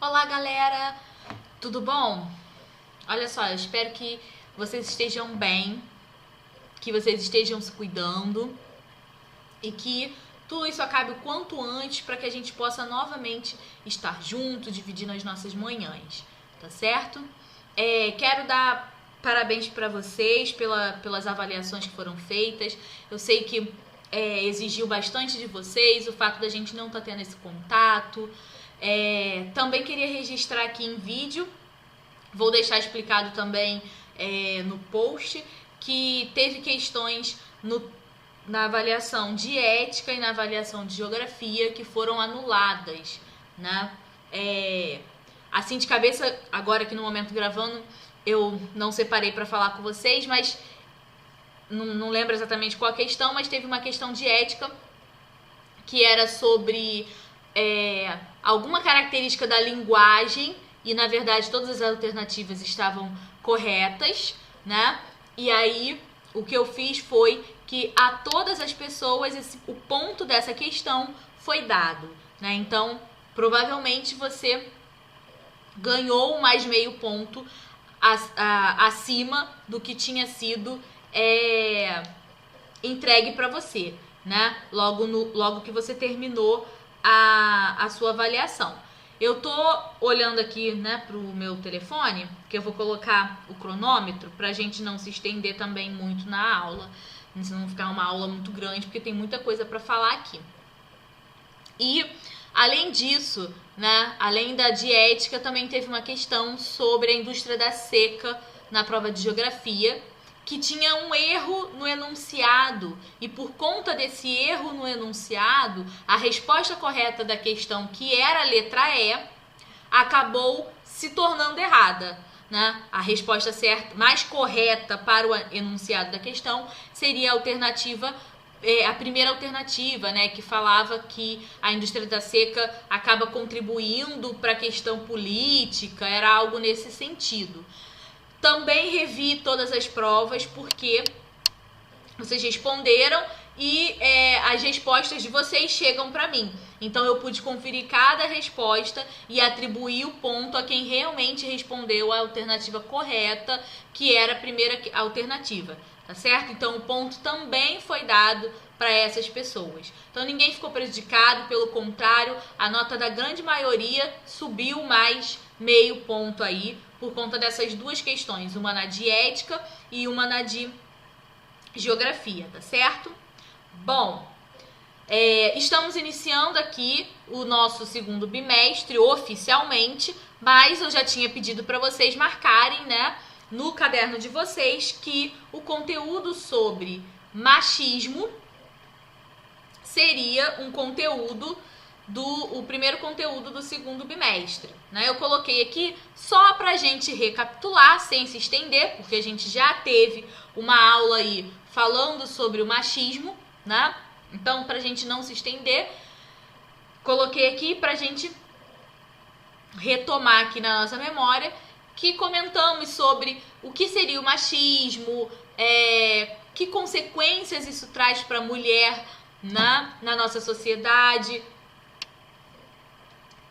Olá, galera! Tudo bom? Olha só, eu espero que vocês estejam bem, que vocês estejam se cuidando e que tudo isso acabe o quanto antes para que a gente possa novamente estar junto, dividindo as nossas manhãs, tá certo? Quero dar parabéns para vocês pelas avaliações que foram feitas. Eu sei que exigiu bastante de vocês o fato da gente não estar tendo esse contato. Também queria registrar aqui em vídeo, vou deixar explicado também no post, que teve questões na avaliação de ética e na avaliação de geografia que foram anuladas, né? Assim de cabeça, agora aqui no momento gravando, eu não separei para falar com vocês, mas não lembro exatamente qual a questão, mas teve uma questão de ética que era sobre alguma característica da linguagem e, na verdade, todas as alternativas estavam corretas, né? E aí, o que eu fiz foi que a todas as pessoas o ponto dessa questão foi dado, né? Então, provavelmente você ganhou mais meio ponto acima do que tinha sido entregue para você, né? Logo que você terminou a sua avaliação. Eu tô olhando aqui, né, pro meu telefone, que eu vou colocar o cronômetro pra gente não se estender também muito na aula, senão ficar uma aula muito grande, porque tem muita coisa para falar aqui. E além disso, né, além da diética, também teve uma questão sobre a indústria da seca na prova de geografia, que tinha um erro no enunciado, e por conta desse erro no enunciado, a resposta correta da questão, que era a letra E, acabou se tornando errada, né? A resposta certa, mais correta para o enunciado da questão seria a alternativa, a primeira alternativa, né, que falava que a indústria da seca acaba contribuindo para a questão política, era algo nesse sentido. Também revi todas as provas porque vocês responderam e as respostas de vocês chegam para mim. Então eu pude conferir cada resposta e atribuir o ponto a quem realmente respondeu a alternativa correta, que era a primeira alternativa, tá certo? Então o ponto também foi dado para essas pessoas. Então ninguém ficou prejudicado, pelo contrário, a nota da grande maioria subiu mais meio ponto aí, por conta dessas duas questões, uma na de ética e uma na de geografia, tá certo? Bom, estamos iniciando aqui o nosso segundo bimestre oficialmente, mas eu já tinha pedido para vocês marcarem, né, no caderno de vocês, que o conteúdo sobre machismo seria um conteúdo o primeiro conteúdo do segundo bimestre, né? Eu coloquei aqui só pra gente recapitular, sem se estender, porque a gente já teve uma aula aí falando sobre o machismo, né? Então, pra gente não se estender, coloquei aqui pra gente retomar aqui na nossa memória, que comentamos sobre o que seria o machismo, que consequências isso traz pra mulher na nossa sociedade,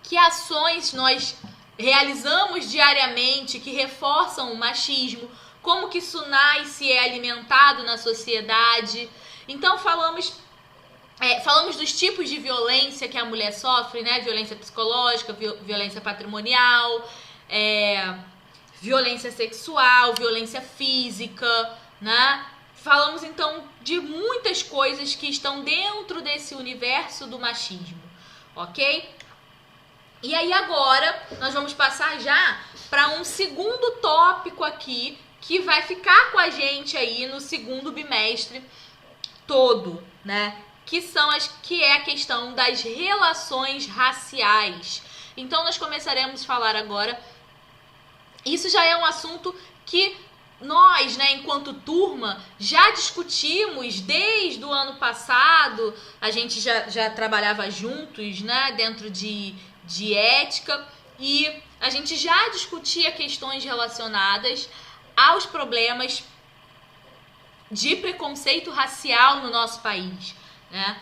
que ações nós realizamos diariamente que reforçam o machismo, como que isso nasce e é alimentado na sociedade. Então falamos dos tipos de violência que a mulher sofre, né? Violência psicológica, violência patrimonial, violência sexual, violência física, né? Falamos então de muitas coisas que estão dentro desse universo do machismo, ok? E aí agora nós vamos passar já para um segundo tópico aqui que vai ficar com a gente aí no segundo bimestre todo, né? Que é a questão das relações raciais. Então nós começaremos a falar agora. Isso já é um assunto que nós, né, enquanto turma, já discutimos desde o ano passado. A gente já trabalhava juntos, né, dentro de ética, e a gente já discutia questões relacionadas aos problemas de preconceito racial no nosso país, né?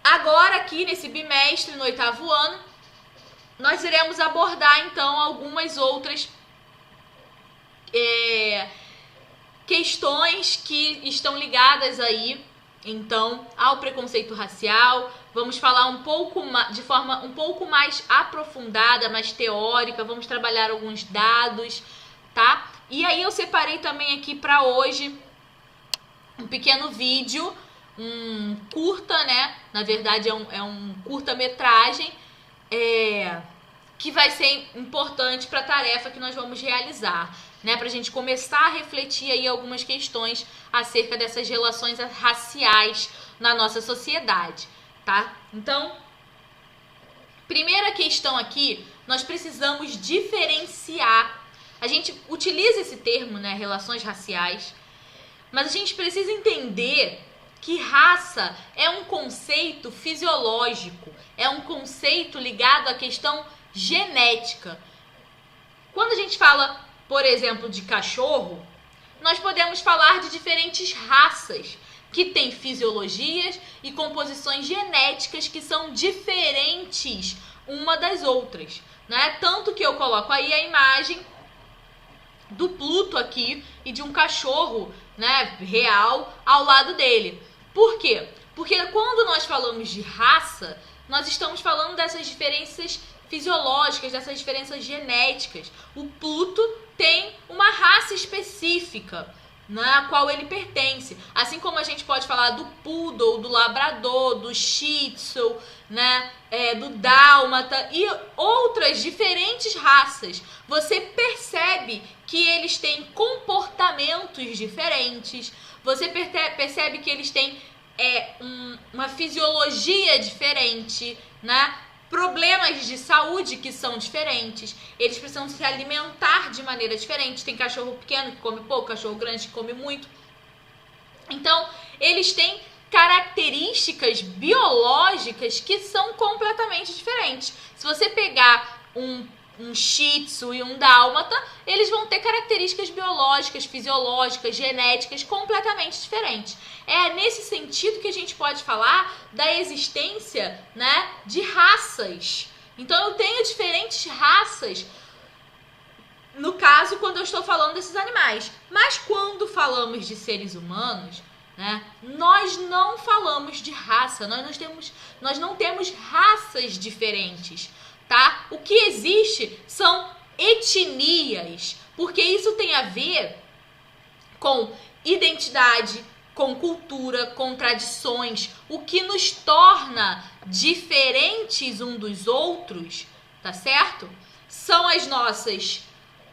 Agora aqui nesse bimestre, no 8º ano, nós iremos abordar então algumas outras questões que estão ligadas aí, então, ao preconceito racial. Vamos falar de forma um pouco mais aprofundada, mais teórica, vamos trabalhar alguns dados, tá? E aí eu separei também aqui para hoje um pequeno vídeo, um curta, né? Na verdade é um curta-metragem, que vai ser importante para a tarefa que nós vamos realizar, né? Para a gente começar a refletir aí algumas questões acerca dessas relações raciais na nossa sociedade, tá? Então, primeira questão aqui, nós precisamos diferenciar. A gente utiliza esse termo, né, relações raciais, mas a gente precisa entender que raça é um conceito fisiológico, é um conceito ligado à questão genética. Quando a gente fala, por exemplo, de cachorro, nós podemos falar de diferentes raças que têm fisiologias e composições genéticas que são diferentes uma das outras, né? Tanto que eu coloco aí a imagem do Pluto aqui e de um cachorro, né, real ao lado dele. Por quê? Porque quando nós falamos de raça, nós estamos falando dessas diferenças fisiológicas, dessas diferenças genéticas. O Pluto tem uma raça específica na qual ele pertence. Assim como a gente pode falar do Poodle, do Labrador, do Shih Tzu, né, do Dálmata e outras diferentes raças. Você percebe que eles têm comportamentos diferentes, você percebe que eles têm uma fisiologia diferente, né? Problemas de saúde que são diferentes, eles precisam se alimentar de maneira diferente. Tem cachorro pequeno que come pouco, cachorro grande que come muito. Então, eles têm características biológicas que são completamente diferentes. Se você pegar um Shih Tzu e um Dálmata, eles vão ter características biológicas, fisiológicas, genéticas completamente diferentes. É nesse sentido que a gente pode falar da existência, né, de raças. Então eu tenho diferentes raças, no caso, quando eu estou falando desses animais. Mas quando falamos de seres humanos, né, nós não falamos de raça, nós não temos raças diferentes. Tá? O que existe são etnias, porque isso tem a ver com identidade, com cultura, com tradições. O que nos torna diferentes um dos outros, tá certo? São as nossas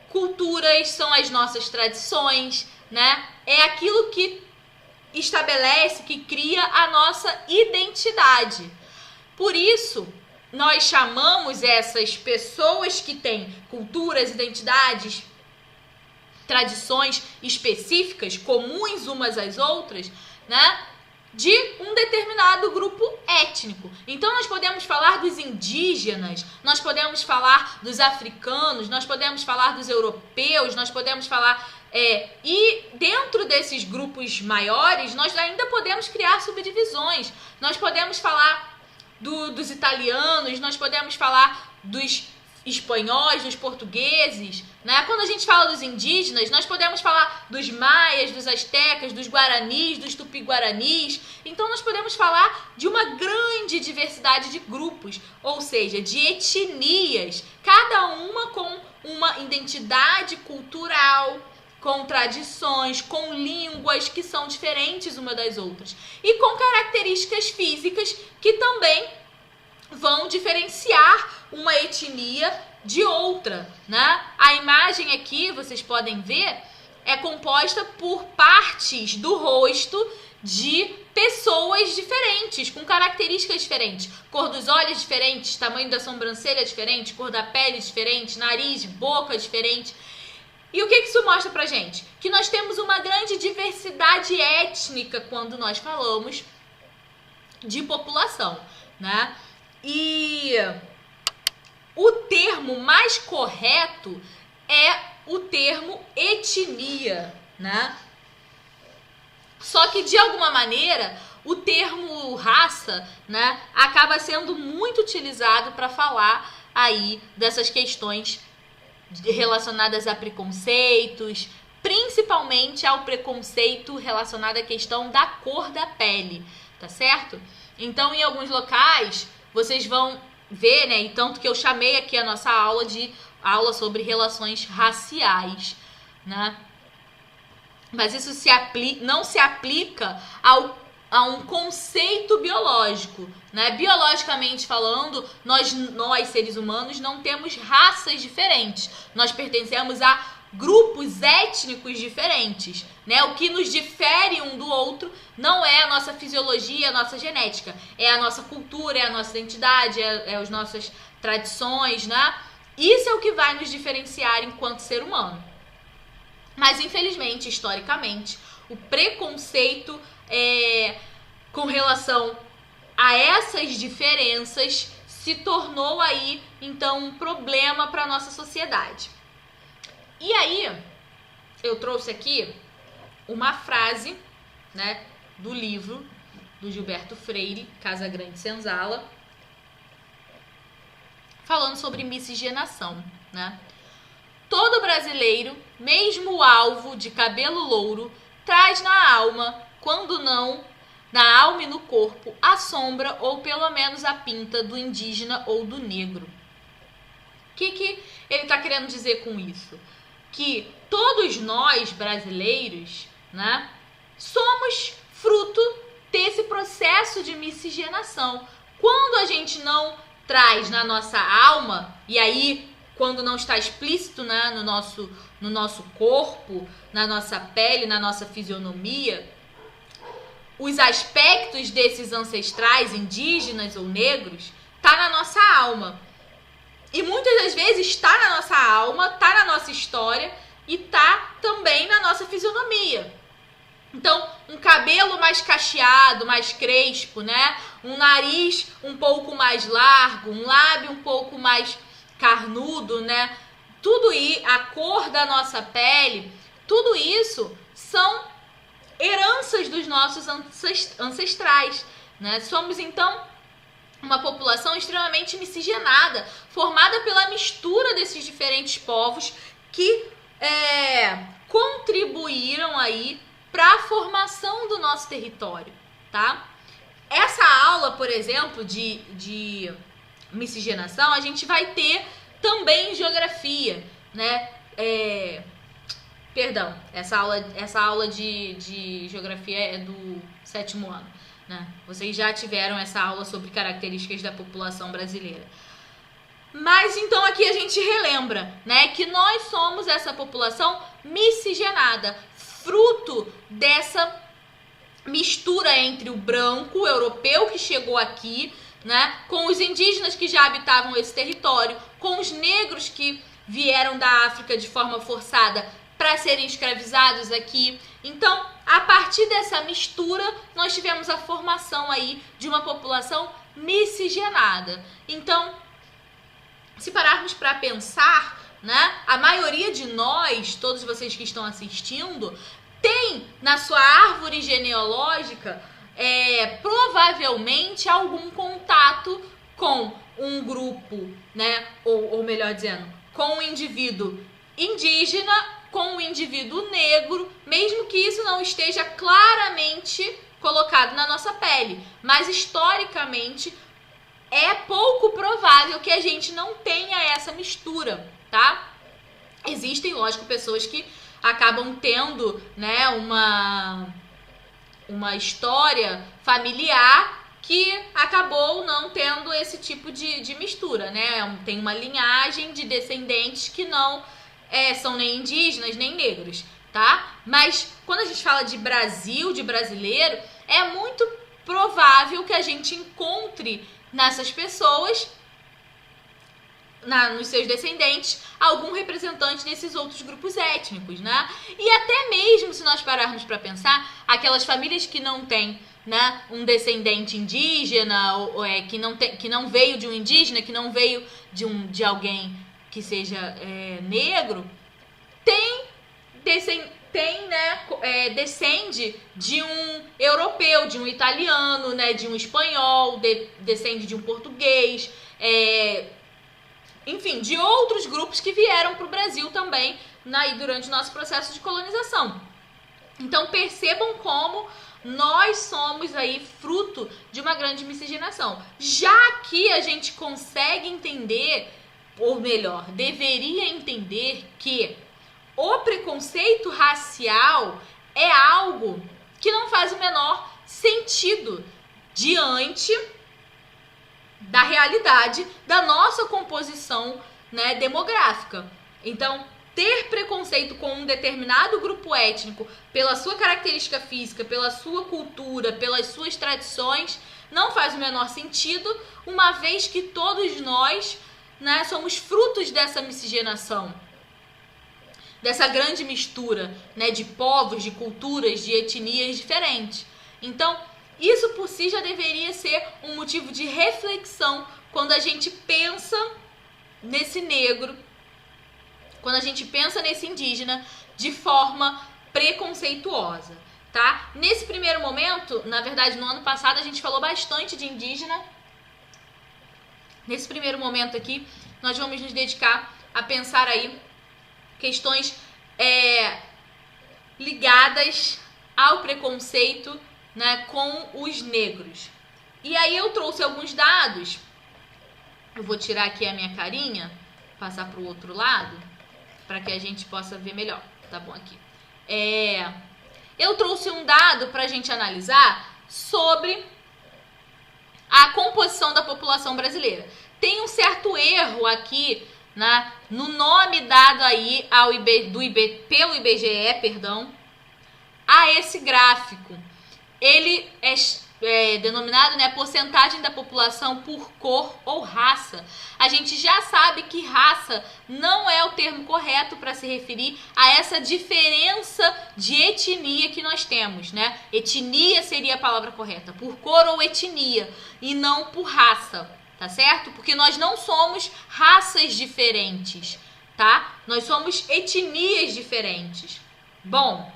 culturas, são as nossas tradições, né? É aquilo que estabelece, que cria a nossa identidade. Por isso, nós chamamos essas pessoas que têm culturas, identidades, tradições específicas, comuns umas às outras, né, de um determinado grupo étnico. Então nós podemos falar dos indígenas, nós podemos falar dos africanos, nós podemos falar dos europeus, nós podemos falar... e dentro desses grupos maiores, nós ainda podemos criar subdivisões. Nós podemos falar dos italianos, nós podemos falar dos espanhóis, dos portugueses, né? Quando a gente fala dos indígenas, nós podemos falar dos maias, dos astecas, dos guaranis, dos tupi-guaranis. Então nós podemos falar de uma grande diversidade de grupos, ou seja, de etnias, cada uma com uma identidade cultural, com tradições, com línguas que são diferentes uma das outras e com características físicas que também vão diferenciar uma etnia de outra, né? A imagem aqui, vocês podem ver, é composta por partes do rosto de pessoas diferentes, com características diferentes, cor dos olhos diferentes, tamanho da sobrancelha diferente, cor da pele diferente, nariz, boca diferente. E o que isso mostra pra gente? Que nós temos uma grande diversidade étnica quando nós falamos de população, né? E o termo mais correto é o termo etnia, né? Só que, de alguma maneira, o termo raça, né, acaba sendo muito utilizado para falar aí dessas questões relacionadas a preconceitos, principalmente ao preconceito relacionado à questão da cor da pele, tá certo? Então, em alguns locais, vocês vão ver, né, e tanto que eu chamei aqui a nossa aula de aula sobre relações raciais, né? Mas isso não se aplica a um conceito biológico, né? Biologicamente falando, nós seres humanos não temos raças diferentes. Nós pertencemos a grupos étnicos diferentes, né? O que nos difere um do outro não é a nossa fisiologia, a nossa genética, é a nossa cultura, é a nossa identidade, é as nossas tradições, né? Isso é o que vai nos diferenciar enquanto ser humano. Mas, infelizmente, historicamente, o preconceito com relação a essas diferenças se tornou aí, então, um problema para a nossa sociedade. E aí, eu trouxe aqui uma frase, né, do livro do Gilberto Freire, Casa Grande Senzala, falando sobre miscigenação, né? Todo brasileiro, mesmo alvo de cabelo louro, traz na alma, quando não na alma e no corpo, a sombra ou pelo menos a pinta do indígena ou do negro. O que ele está querendo dizer com isso? Que todos nós brasileiros, né, somos fruto desse processo de miscigenação. Quando a gente não traz na nossa alma, e aí quando não está explícito, né, no nosso corpo, na nossa pele, na nossa fisionomia, os aspectos desses ancestrais indígenas ou negros, tá na nossa alma. E muitas das vezes está na nossa alma, está na nossa história e está também na nossa fisionomia. Então, um cabelo mais cacheado, mais crespo, né? Um nariz um pouco mais largo, um lábio um pouco mais carnudo, né? Tudo isso, a cor da nossa pele, tudo isso são heranças dos nossos ancestrais, né? Somos, então, uma população extremamente miscigenada, formada pela mistura desses diferentes povos que contribuíram aí para a formação do nosso território, tá? Essa aula, por exemplo, de miscigenação, a gente vai ter também em geografia, né? Perdão, essa aula de geografia é do 7º ano, né? Vocês já tiveram essa aula sobre características da população brasileira. Mas então aqui a gente relembra, né, que nós somos essa população miscigenada, fruto dessa mistura entre o branco o europeu que chegou aqui, né, com os indígenas que já habitavam esse território, com os negros que vieram da África de forma forçada para serem escravizados aqui. Então, a partir dessa mistura, nós tivemos a formação aí de uma população miscigenada. Então, se pararmos para pensar, né, a maioria de nós, todos vocês que estão assistindo, tem na sua árvore genealógica provavelmente algum contato com um grupo, né, ou melhor dizendo, com um indivíduo indígena, com um indivíduo negro, mesmo que isso não esteja claramente colocado na nossa pele, mas historicamente é pouco provável que a gente não tenha essa mistura, tá? Existem, lógico, pessoas que acabam tendo, né, uma história familiar que acabou não tendo esse tipo de mistura, né? Tem uma linhagem de descendentes que não são nem indígenas, nem negros, tá? Mas quando a gente fala de Brasil, de brasileiro, é muito provável que a gente encontre nessas pessoas, nos seus descendentes, algum representante desses outros grupos étnicos, né? E até mesmo, se nós pararmos para pensar, aquelas famílias que não têm, né, um descendente indígena, ou que não veio de um indígena, que não veio de alguém que seja negro, descende de um europeu, de um italiano, né, de um espanhol, descende de um português, enfim, de outros grupos que vieram para o Brasil também durante o nosso processo de colonização. Então percebam como nós somos aí fruto de uma grande miscigenação. Já que a gente consegue entender, ou melhor, deveria entender que o preconceito racial é algo que não faz o menor sentido diante da realidade da nossa composição, né, demográfica. Então, ter preconceito com um determinado grupo étnico pela sua característica física, pela sua cultura, pelas suas tradições, não faz o menor sentido, uma vez que todos nós, né, somos frutos dessa miscigenação, dessa grande mistura, né, de povos, de culturas, de etnias diferentes. Então, isso por si já deveria ser um motivo de reflexão quando a gente pensa nesse negro, quando a gente pensa nesse indígena de forma preconceituosa, tá? Nesse primeiro momento, na verdade, no ano passado a gente falou bastante de indígena. Nesse primeiro momento aqui, nós vamos nos dedicar a pensar aí questões ligadas ao preconceito, né, com os negros. E aí eu trouxe alguns dados. Eu vou tirar aqui a minha carinha, passar para o outro lado, para que a gente possa ver melhor. Tá bom aqui. Eu trouxe um dado para a gente analisar sobre a composição da população brasileira. Tem um certo erro aqui, né, no nome dado aí pelo IBGE, a esse gráfico. Ele é denominado, né, porcentagem da população por cor ou raça. A gente já sabe que raça não é o termo correto para se referir a essa diferença de etnia que nós temos, né? Etnia seria a palavra correta, por cor ou etnia, e não por raça, tá certo? Porque nós não somos raças diferentes, tá? Nós somos etnias diferentes. Bom,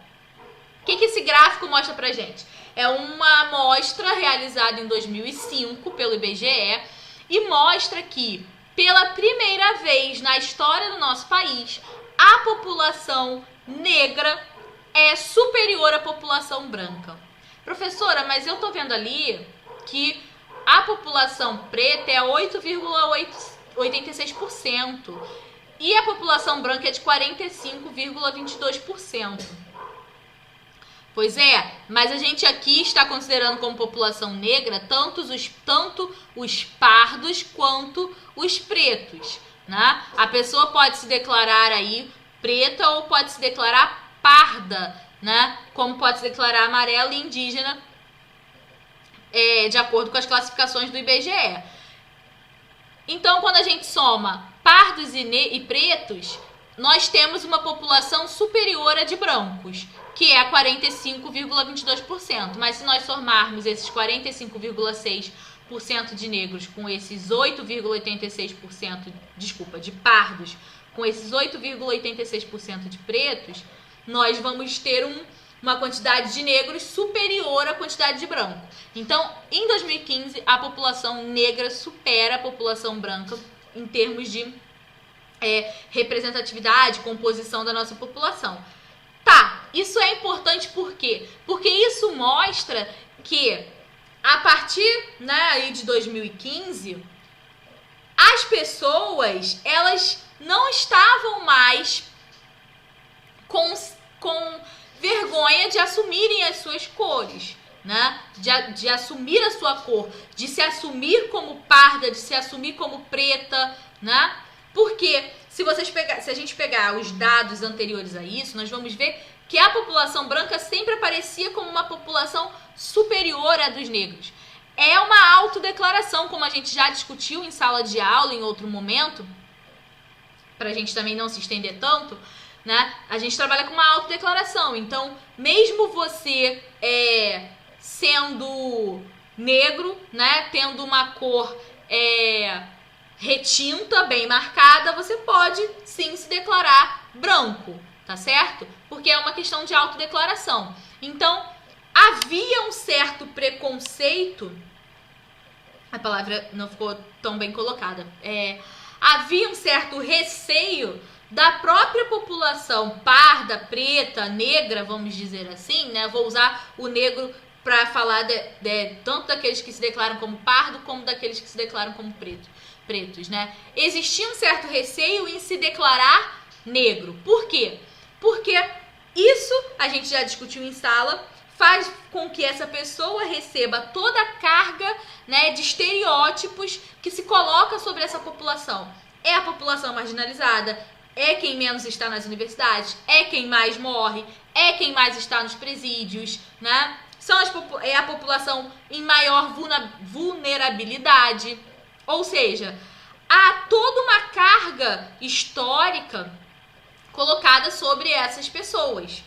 o que esse gráfico mostra pra gente? É uma amostra realizada em 2005 pelo IBGE e mostra que, pela primeira vez na história do nosso país, a população negra é superior à população branca. Professora, mas eu tô vendo ali que a população preta é 8,86% e a população branca é de 45,22%. Pois é, mas a gente aqui está considerando como população negra tanto os pardos quanto os pretos, né? A pessoa pode se declarar aí preta ou pode se declarar parda, né? Como pode se declarar amarela e indígena, de acordo com as classificações do IBGE. Então, quando a gente soma pardos e pretos, nós temos uma população superior à de brancos, que é 45,22%. Mas se nós somarmos esses 45,6% de negros com esses 8,86%, de pardos, com esses 8,86% de pretos, nós vamos ter uma quantidade de negros superior à quantidade de branco. Então, em 2015, a população negra supera a população branca em termos de representatividade, composição da nossa população. Tá, isso é importante por quê? Porque isso mostra que a partir, né, aí de 2015, as pessoas, elas não estavam mais com vergonha de assumirem as suas cores, né? De assumir a sua cor, de se assumir como parda, de se assumir como preta, né? Porque se a gente pegar os dados anteriores a isso, nós vamos ver que a população branca sempre aparecia como uma população superior à dos negros. É uma autodeclaração, como a gente já discutiu em sala de aula em outro momento, para a gente também não se estender tanto, né? A gente trabalha com uma autodeclaração. Então, mesmo você sendo negro, né, tendo uma cor retinta, bem marcada, você pode sim se declarar branco, tá certo? Porque é uma questão de autodeclaração. Então, havia um certo preconceito, a palavra não ficou tão bem colocada, havia um certo receio da própria população parda, preta, negra, vamos dizer assim, né? Vou usar o negro para falar tanto daqueles que se declaram como pardo como daqueles que se declaram como pretos, né? Existia um certo receio em se declarar negro. Por quê? Porque isso, a gente já discutiu em sala, faz com que essa pessoa receba toda a carga, né, de estereótipos que se coloca sobre essa população. É a população marginalizada, é quem menos está nas universidades, é quem mais morre, é quem mais está nos presídios, né? É a população em maior vulnerabilidade. Ou seja, há toda uma carga histórica colocada sobre essas pessoas,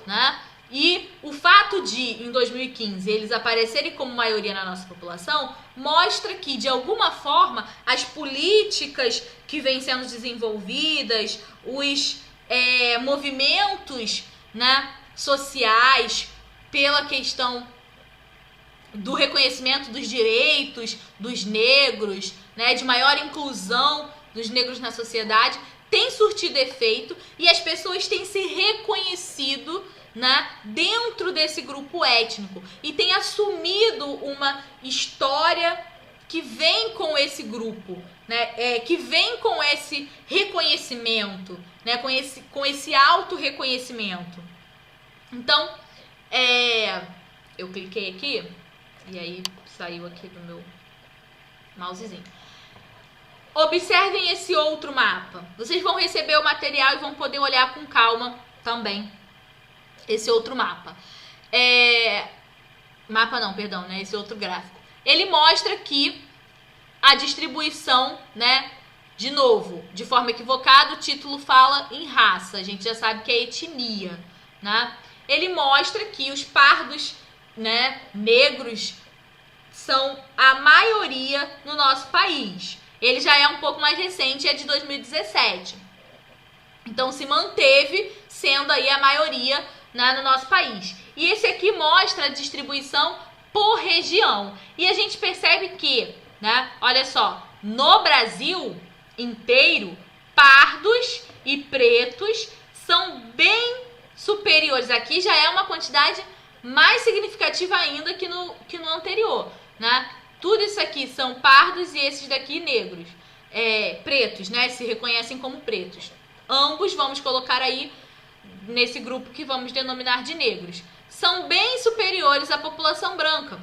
né? E o fato de, em 2015, eles aparecerem como maioria na nossa população, mostra que, de alguma forma, as políticas que vêm sendo desenvolvidas, os movimentos, né, sociais, pela questão do reconhecimento dos direitos dos negros, né, de maior inclusão dos negros na sociedade, tem surtido efeito e as pessoas têm se reconhecido, né, dentro desse grupo étnico e tem assumido uma história que vem com esse grupo, né, que vem com esse reconhecimento, né, com esse auto-reconhecimento. Então, eu cliquei aqui e aí saiu aqui do meu mousezinho. Observem esse outro mapa. Vocês vão receber o material e vão poder olhar com calma também esse outro mapa. Mapa não, perdão, né? Esse outro gráfico. Ele mostra que a distribuição, né? De novo, de forma equivocada, o título fala em raça. A gente já sabe que é etnia, né? Ele mostra que os pardos, né, negros são a maioria no nosso país. Ele já é um pouco mais recente, é de 2017. Então se manteve sendo aí a maioria, né, no nosso país. E esse aqui mostra a distribuição por região. E a gente percebe que, né, olha só, no Brasil inteiro, pardos e pretos são bem superiores. Aqui já é uma quantidade mais significativa ainda que no anterior, né? Tudo isso aqui são pardos e esses daqui negros, pretos, né? Se reconhecem como pretos. Ambos vamos colocar aí nesse grupo que vamos denominar de negros. São bem superiores à população branca.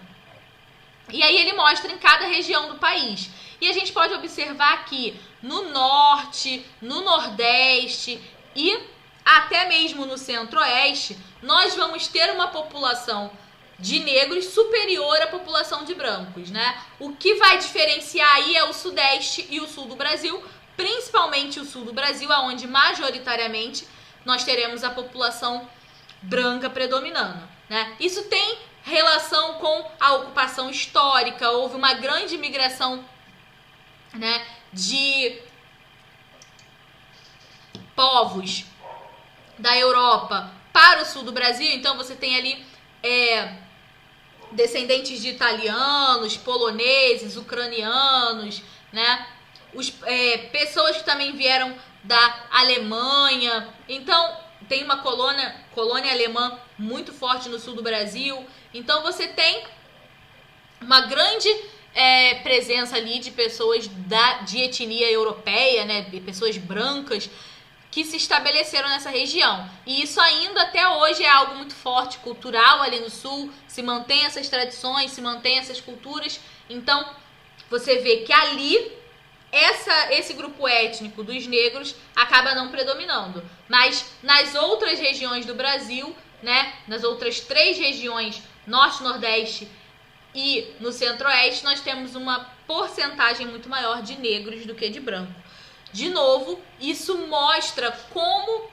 E aí ele mostra em cada região do país. E a gente pode observar que no norte, no nordeste e até mesmo no centro-oeste, nós vamos ter uma população de negros superior à população de brancos, né? O que vai diferenciar aí é o sudeste e o sul do Brasil, principalmente o sul do Brasil, onde majoritariamente nós teremos a população branca predominando, né? Isso tem relação com a ocupação histórica, houve uma grande migração, né, de povos da Europa para o sul do Brasil. Então você tem ali descendentes de italianos, poloneses, ucranianos, né? Pessoas que também vieram da Alemanha. Então tem uma colônia alemã muito forte no sul do Brasil. Então você tem uma grande presença ali de pessoas de etnia europeia, né? De pessoas brancas que se estabeleceram nessa região. E isso ainda até hoje é algo muito forte, cultural ali no sul, se mantém essas tradições, se mantém essas culturas. Então, você vê que ali, esse grupo étnico dos negros acaba não predominando. Mas nas outras regiões do Brasil, né, nas outras 3 regiões, norte, nordeste e no centro-oeste, nós temos uma porcentagem muito maior de negros do que de branco. De novo, isso mostra como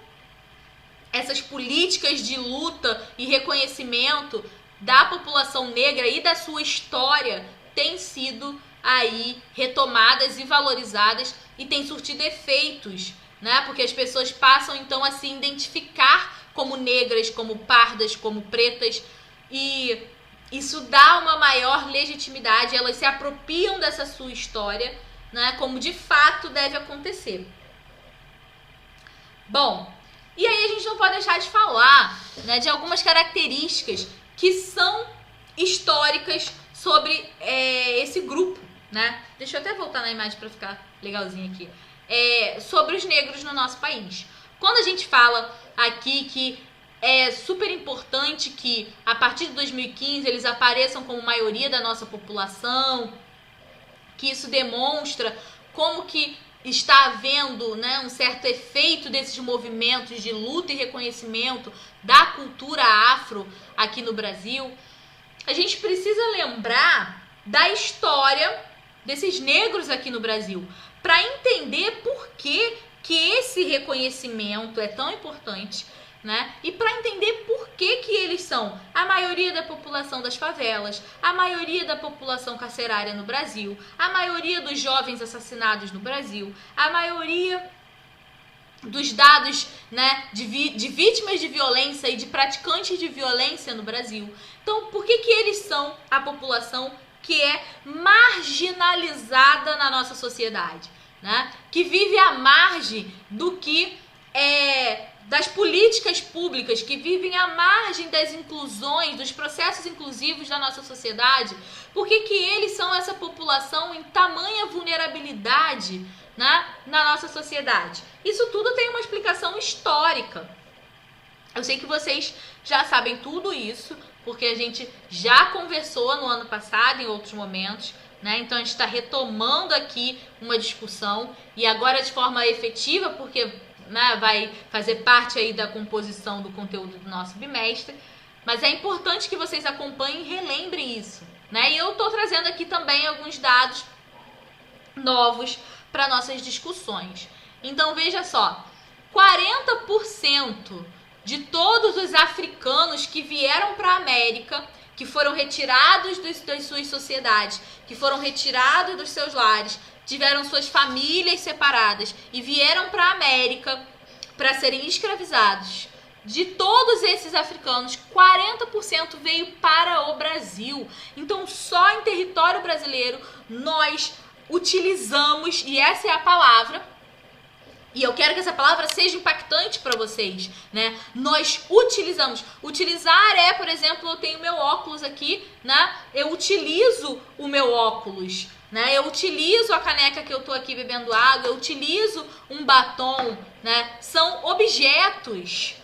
essas políticas de luta e reconhecimento da população negra e da sua história têm sido aí retomadas e valorizadas e têm surtido efeitos, né? Porque as pessoas passam então a se identificar como negras, como pardas, como pretas, e isso dá uma maior legitimidade, elas se apropriam dessa sua história né, como de fato deve acontecer. Bom, e aí a gente não pode deixar de falar, né, de algumas características que são históricas sobre esse grupo, né? Deixa eu até voltar na imagem para ficar legalzinho aqui. Sobre os negros no nosso país. Quando a gente fala aqui que é super importante que a partir de 2015 eles apareçam como maioria da nossa população, que isso demonstra como que está havendo, né, um certo efeito desses movimentos de luta e reconhecimento da cultura afro aqui no Brasil, a gente precisa lembrar da história desses negros aqui no Brasil, para entender por que esse reconhecimento é tão importante, né? E para entender por que eles são a maioria da população das favelas, a maioria da população carcerária no Brasil, a maioria dos jovens assassinados no Brasil, a maioria dos dados, né, de vítimas de violência e de praticantes de violência no Brasil. Então, por que eles são a população que é marginalizada na nossa sociedade, né? Que vive à margem do que das políticas públicas, que vivem à margem das inclusões, dos processos inclusivos da nossa sociedade. Por que eles são essa população em tamanha vulnerabilidade, né, na nossa sociedade? Isso tudo tem uma explicação histórica. Eu sei que vocês já sabem tudo isso, porque a gente já conversou no ano passado, em outros momentos, né? Então a gente está retomando aqui uma discussão, e agora de forma efetiva, porque, né, vai fazer parte aí da composição do conteúdo do nosso bimestre. Mas é importante que vocês acompanhem e relembrem isso, né? E eu estou trazendo aqui também alguns dados novos para nossas discussões. Então veja só, 40% de todos os africanos que vieram para a América, que foram retirados das suas sociedades, que foram retirados dos seus lares, tiveram suas famílias separadas e vieram para a América para serem escravizados. De todos esses africanos, 40% veio para o Brasil. Então, só em território brasileiro nós utilizamos, e essa é a palavra, e eu quero que essa palavra seja impactante para vocês, né? Nós utilizamos. Utilizar por exemplo, eu tenho meu óculos aqui, né? Eu utilizo o meu óculos, né? Eu utilizo a caneca que eu tô aqui bebendo água, eu utilizo um batom, né? São objetos.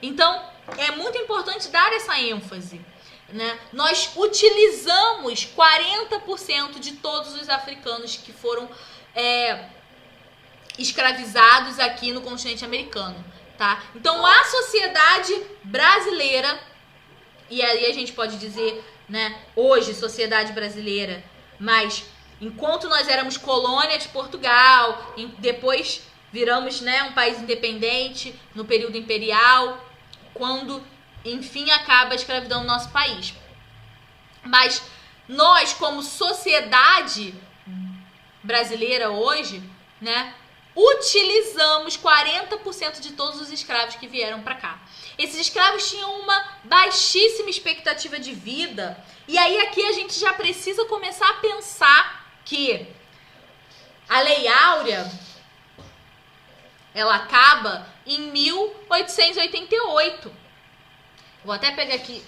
Então, é muito importante dar essa ênfase, né? Nós utilizamos 40% de todos os africanos que foram escravizados aqui no continente americano, tá? Então a sociedade brasileira, e aí a gente pode dizer, né, hoje sociedade brasileira, mas enquanto nós éramos colônia de Portugal, depois viramos, né, um país independente no período imperial, quando enfim acaba a escravidão no nosso país. Mas nós, como sociedade brasileira hoje, né, utilizamos 40% de todos os escravos que vieram para cá. Esses escravos tinham uma baixíssima expectativa de vida. E aí aqui a gente já precisa começar a pensar que a Lei Áurea, ela acaba em 1888. Vou até pegar aqui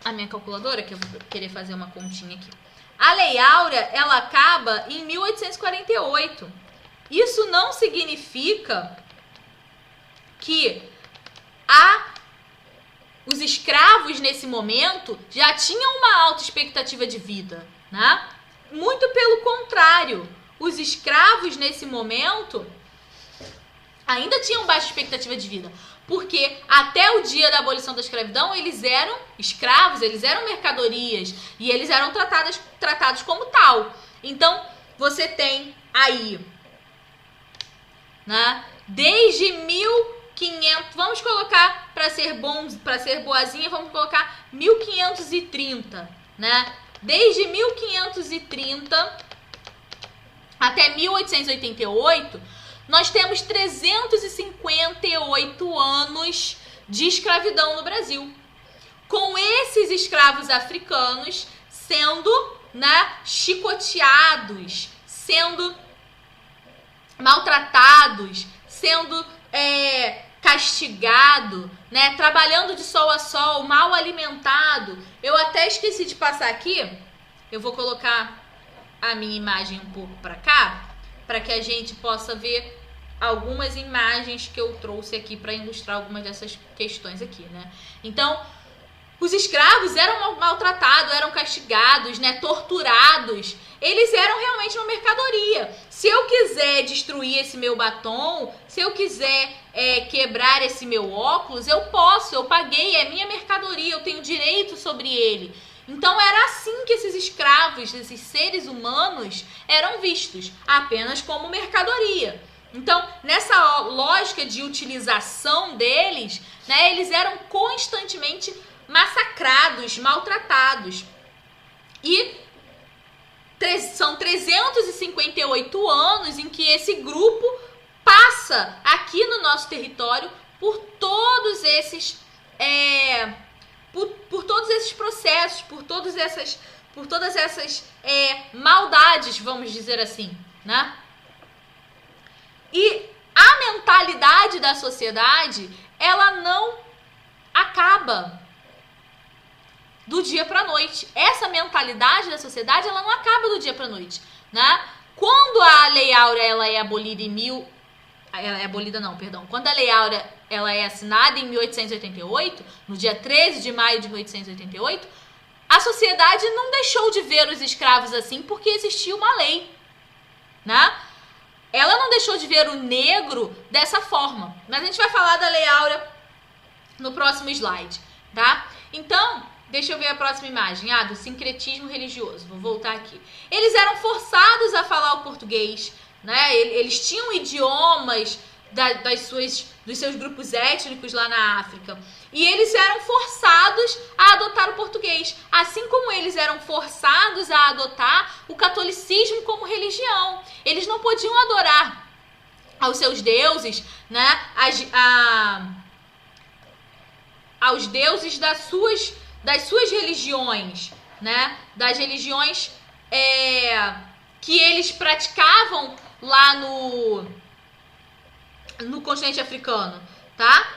a minha calculadora, que eu vou querer fazer uma continha aqui. A Lei Áurea, ela acaba em 1848. Isso não significa que os escravos nesse momento já tinham uma alta expectativa de vida, né? Muito pelo contrário, os escravos nesse momento ainda tinham baixa expectativa de vida, porque até o dia da abolição da escravidão eles eram escravos, eles eram mercadorias e eles eram tratados como tal. Então você tem aí, né, desde 1500, vamos colocar para ser bom, para ser boazinha, vamos colocar 1530, né? Desde 1530 até 1888, nós temos 358 anos de escravidão no Brasil, com esses escravos africanos sendo, né, chicoteados, sendo maltratados, sendo castigado, né, trabalhando de sol a sol, mal alimentado. Eu até esqueci de passar aqui, eu vou colocar a minha imagem um pouco para cá, para que a gente possa ver algumas imagens que eu trouxe aqui para ilustrar algumas dessas questões aqui, né? Então, os escravos eram maltratados, eram castigados, né, torturados. Eles eram realmente uma mercadoria. Se eu quiser destruir esse meu batom, se eu quiser quebrar esse meu óculos, eu posso, eu paguei, é minha mercadoria, eu tenho direito sobre ele. Então era assim que esses escravos, esses seres humanos, eram vistos, apenas como mercadoria. Então, nessa lógica de utilização deles, né, eles eram constantemente massacrados, maltratados. E são 358 anos em que esse grupo passa aqui no nosso território por todos esses por todos esses processos, por todas essas maldades, vamos dizer assim, né? E a mentalidade da sociedade, ela não acaba do dia para noite. Essa mentalidade da sociedade, ela não acaba do dia para noite, né? Quando a Lei Áurea ela é abolida quando a Lei Áurea ela é assinada em 1888, no dia 13 de maio de 1888, a sociedade não deixou de ver os escravos assim porque existia uma lei, né? Ela não deixou de ver o negro dessa forma. Mas a gente vai falar da Lei Áurea no próximo slide, tá? Então, deixa eu ver a próxima imagem. Do sincretismo religioso. Vou voltar aqui. Eles eram forçados a falar o português, né? Eles tinham idiomas dos seus grupos étnicos lá na África. E eles eram forçados a adotar o português. Assim como eles eram forçados a adotar o catolicismo como religião. Eles não podiam adorar aos seus deuses, né? Aos deuses das suas religiões, né? Das religiões que eles praticavam lá no continente africano, tá?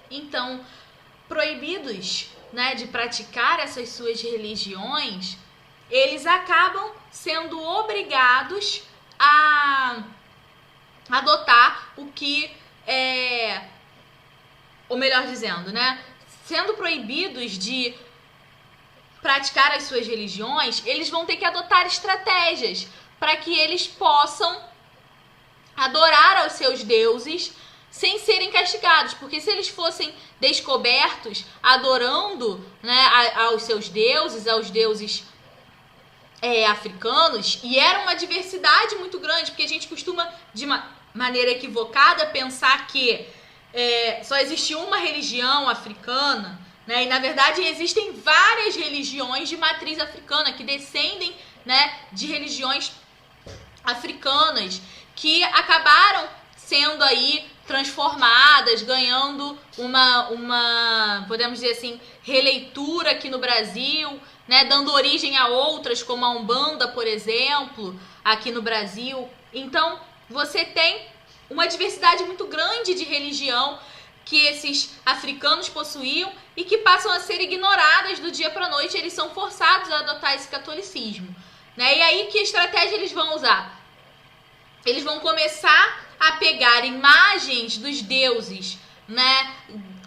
Então, proibidos, né, de praticar essas suas religiões, eles acabam sendo obrigados a adotar o que ou melhor dizendo, né, sendo proibidos de praticar as suas religiões, eles vão ter que adotar estratégias para que eles possam adorar aos seus deuses sem serem castigados, porque se eles fossem descobertos adorando, né, aos seus deuses, aos deuses africanos, e era uma diversidade muito grande, porque a gente costuma, de maneira equivocada, pensar que só existe uma religião africana, né, e na verdade existem várias religiões de matriz africana que descendem, né, de religiões africanas que acabaram sendo aí transformadas, ganhando uma podemos dizer assim, releitura aqui no Brasil, né, dando origem a outras, como a Umbanda, por exemplo, aqui no Brasil. Então, você tem uma diversidade muito grande de religião que esses africanos possuíam e que passam a ser ignoradas do dia para a noite. Eles são forçados a adotar esse catolicismo, né? E aí, que estratégia eles vão usar? Eles vão começar a pegar imagens dos deuses, né,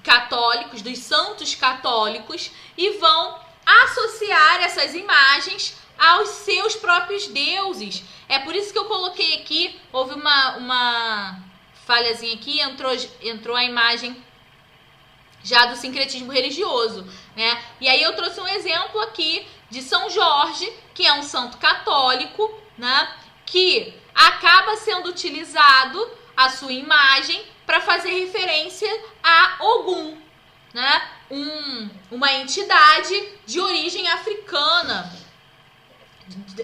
católicos, dos santos católicos, e vão associar essas imagens aos seus próprios deuses. É por isso que eu coloquei aqui, houve uma falhazinha aqui, entrou a imagem já do sincretismo religioso, né? E aí eu trouxe um exemplo aqui de São Jorge, que é um santo católico, né, que acaba sendo utilizado a sua imagem para fazer referência a Ogum, né? Uma entidade de origem africana.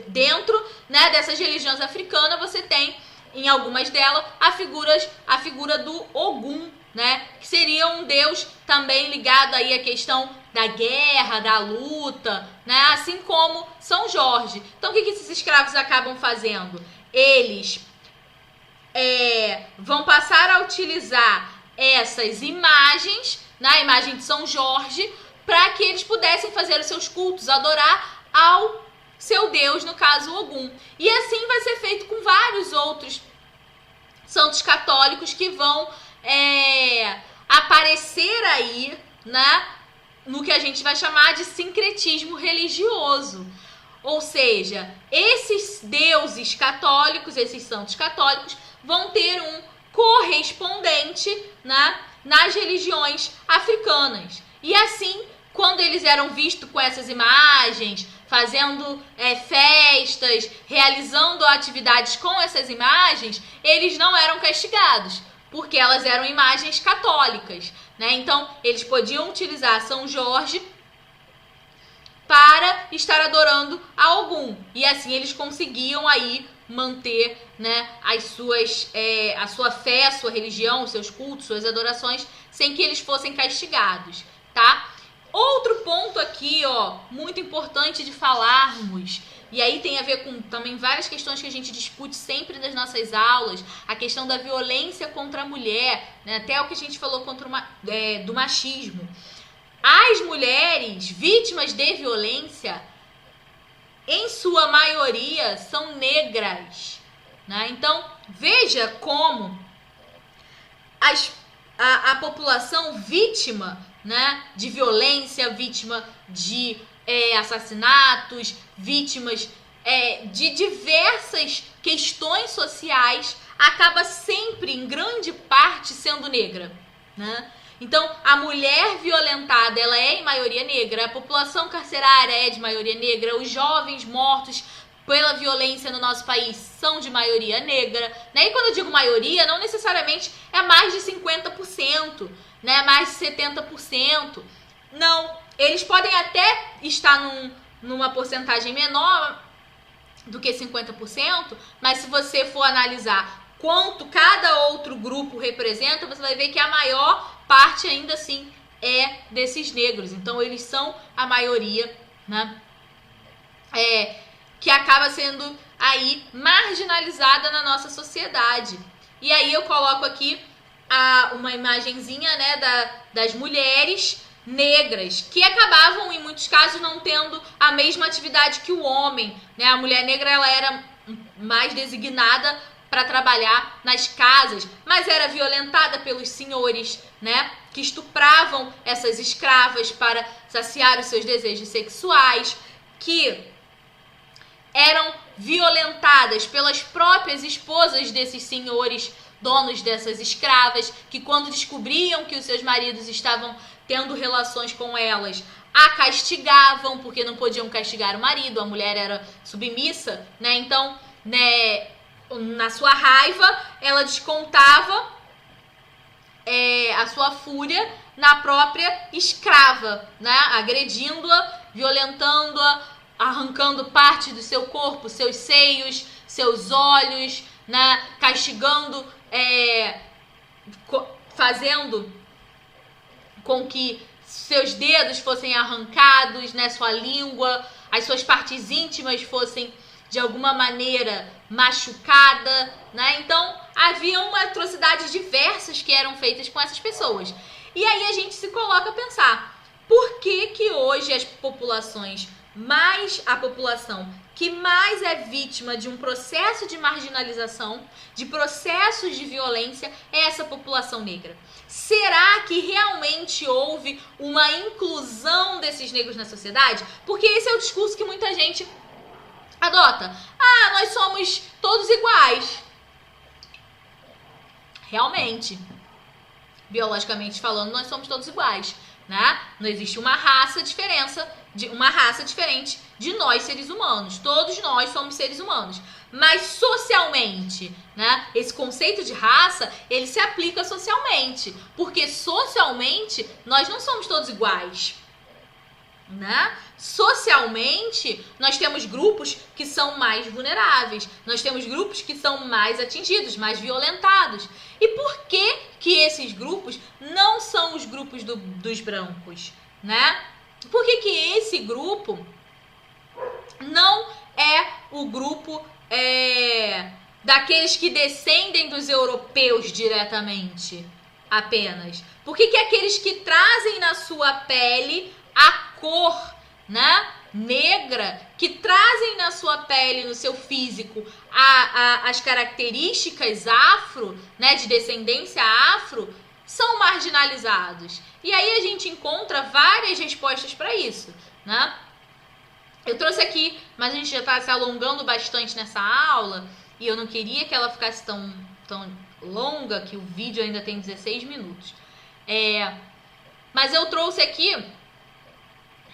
Dentro, né, dessas religiões africanas, você tem, em algumas delas, a figura do Ogum, né, que seria um deus também ligado aí à questão da guerra, da luta, né, assim como São Jorge. Então, o que esses escravos acabam fazendo? Eles vão passar a utilizar essas imagens, na imagem de São Jorge, para que eles pudessem fazer os seus cultos, adorar ao seu Deus, no caso Ogum. E assim vai ser feito com vários outros santos católicos que vão aparecer aí, né, no que a gente vai chamar de sincretismo religioso. Ou seja, esses deuses católicos, esses santos católicos, vão ter um correspondente, né, nas religiões africanas. E assim, quando eles eram vistos com essas imagens, fazendo festas, realizando atividades com essas imagens, eles não eram castigados, porque elas eram imagens católicas, né? Então, eles podiam utilizar São Jorge para estar adorando a Ogum. E assim eles conseguiam aí manter, né, a sua fé, a sua religião, os seus cultos, suas adorações, sem que eles fossem castigados, tá? Outro ponto aqui, ó, muito importante de falarmos, e aí tem a ver com também várias questões que a gente discute sempre nas nossas aulas, a questão da violência contra a mulher, né, até o que a gente falou do machismo. As mulheres vítimas de violência, em sua maioria, são negras, né? Então, veja como a população vítima, né, de violência, vítima de assassinatos, vítimas de diversas questões sociais, acaba sempre, em grande parte, sendo negra, né? Então, a mulher violentada, ela é em maioria negra, a população carcerária é de maioria negra, os jovens mortos pela violência no nosso país são de maioria negra, né? E quando eu digo maioria, não necessariamente é mais de 50%, né? Mais de 70%. Não, eles podem até estar numa porcentagem menor do que 50%, mas se você for analisar quanto cada outro grupo representa, você vai ver que a maior parte ainda assim é desses negros. Então eles são a maioria, né, que acaba sendo aí marginalizada na nossa sociedade. E aí eu coloco aqui uma imagenzinha, né, das mulheres negras, que acabavam em muitos casos não tendo a mesma atividade que o homem, né? A mulher negra, ela era mais designada para trabalhar nas casas, mas era violentada pelos senhores, né, que estupravam essas escravas para saciar os seus desejos sexuais, que eram violentadas pelas próprias esposas desses senhores, donos dessas escravas, que quando descobriam que os seus maridos estavam tendo relações com elas, a castigavam, porque não podiam castigar o marido, a mulher era submissa, né? Então, né, na sua raiva, ela descontava a sua fúria na própria escrava, né? Agredindo-a, violentando-a, arrancando parte do seu corpo, seus seios, seus olhos, né? Castigando, fazendo com que seus dedos fossem arrancados, né? Sua língua, as suas partes íntimas fossem de alguma maneira machucada, né? Então haviam atrocidades diversas que eram feitas com essas pessoas. E aí a gente se coloca a pensar, por que que hoje a população que mais é vítima de um processo de marginalização, de processos de violência, é essa população negra? Será que realmente houve uma inclusão desses negros na sociedade? Porque esse é o discurso que muita gente adota. Ah, nós somos todos iguais. Realmente, biologicamente falando, nós somos todos iguais, né? Não existe uma raça diferente de nós, seres humanos. Todos nós somos seres humanos. Mas socialmente, né? Esse conceito de raça, ele se aplica socialmente. Porque socialmente, nós não somos todos iguais, né? Socialmente, nós temos grupos que são mais vulneráveis, nós temos grupos que são mais atingidos, mais violentados. E por que que esses grupos não são os grupos dos brancos, né? Por que que esse grupo não é o grupo daqueles que descendem dos europeus diretamente apenas? Por que aqueles que trazem na sua pele a cor, né, negra, que trazem na sua pele, no seu físico, as características afro, né, de descendência afro, são marginalizados? E aí a gente encontra várias respostas para isso, né? Eu trouxe aqui, mas a gente já está se alongando bastante nessa aula e eu não queria que ela ficasse tão longa, que o vídeo ainda tem 16 minutos. Mas eu trouxe aqui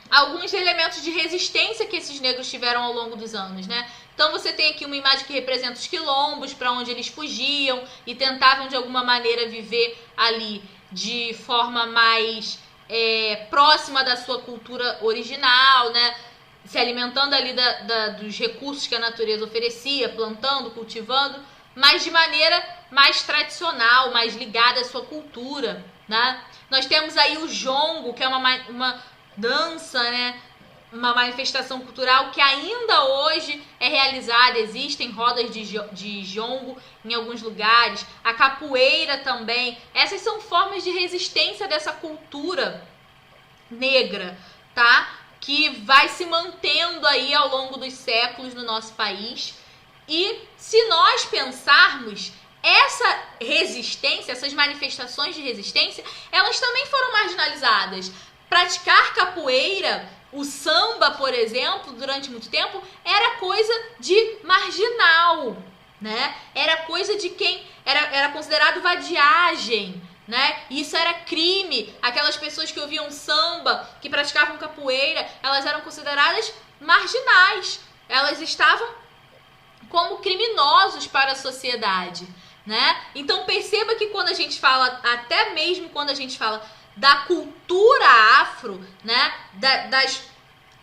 alguns elementos de resistência que esses negros tiveram ao longo dos anos, né? Então você tem aqui uma imagem que representa os quilombos, para onde eles fugiam e tentavam de alguma maneira viver ali de forma mais próxima da sua cultura original, né? Se alimentando ali dos recursos que a natureza oferecia, plantando, cultivando, mas de maneira mais tradicional, mais ligada à sua cultura, né? Nós temos aí o jongo, que é uma dança, né? Uma manifestação cultural que ainda hoje é realizada, existem rodas de jongo em alguns lugares, a capoeira também. Essas são formas de resistência dessa cultura negra, tá? Que vai se mantendo aí ao longo dos séculos no nosso país. E se nós pensarmos, essa resistência, essas manifestações de resistência, elas também foram marginalizadas. Praticar capoeira, o samba, por exemplo, durante muito tempo, era coisa de marginal, né? Era coisa de quem era considerado vadiagem, né? Isso era crime. Aquelas pessoas que ouviam samba, que praticavam capoeira, elas eram consideradas marginais. Elas estavam como criminosos para a sociedade, né? Então perceba que quando a gente fala, até mesmo quando a gente fala da cultura afro, né?